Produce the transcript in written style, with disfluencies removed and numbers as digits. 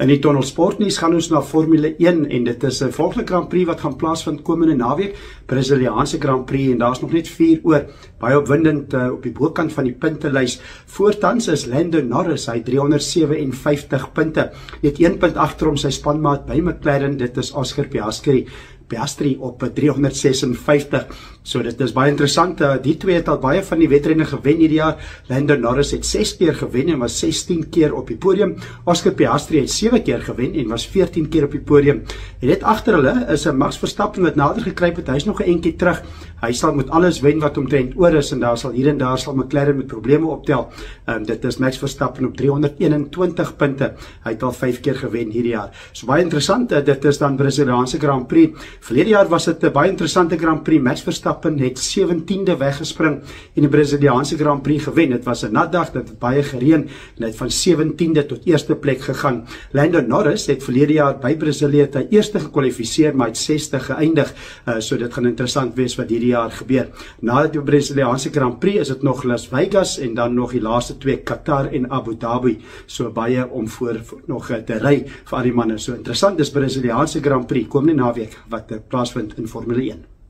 In die Tunnel Sportnuus gaan ons na Formule 1 en dit is 'n volgende Grand Prix wat gaan plaasvind komende naweek, Brasiliaanse Grand Prix en daar's nog net 4 oor. Baie opwindend op die bokant van die puntelys. Voortans is Lando Norris, hy 357 punte. Net 1 punt agter hom sy spanmaat by McLaren, dit is Oscar Piastri op 356. So dit is baie interessant. Die twee het al baie van die wedrenne gewen hierdie jaar. Lando Norris het 6 keer gewen en was 16 keer op die podium. Oscar Piastri het 7 keer gewen en was 14 keer op die podium. En net agter hulle is 'n Max Verstappen wat nader gekruip het. Hy's nog 'n entjie terug. Hy sal met alles wen wat omtrent oor is en daar sal hier en daar sal McLaren met probleme optel. Dit is Max Verstappen op 321 punte. Hy het al 5 keer gewen hierdie jaar. So baie interessant. Dit is dan Brasiliaanse Grand Prix. Verlede jaar was dit 'n baie interessante Grand Prix. Max Verstappen het 17de weggespring en die Brasiliaanse Grand Prix gewen. Dit was 'n nat dag, dit het baie gereën en het van 17de tot eerste plek gegaan. Lando Norris het verlede jaar by Brasilië hy eerste gekwalifiseer, maar het 6de geëindig. So dit gaan interessant wees wat hierdie jaar gebeur. Na die Brasiliaanse Grand Prix is dit nog Las Vegas en dan nog die laaste 2 Qatar en Abu Dhabi. So baie om voor nog te ry vir al die manne. So interessant is Brasiliaanse Grand Prix komende naweek wat plaasvind in Formule 1.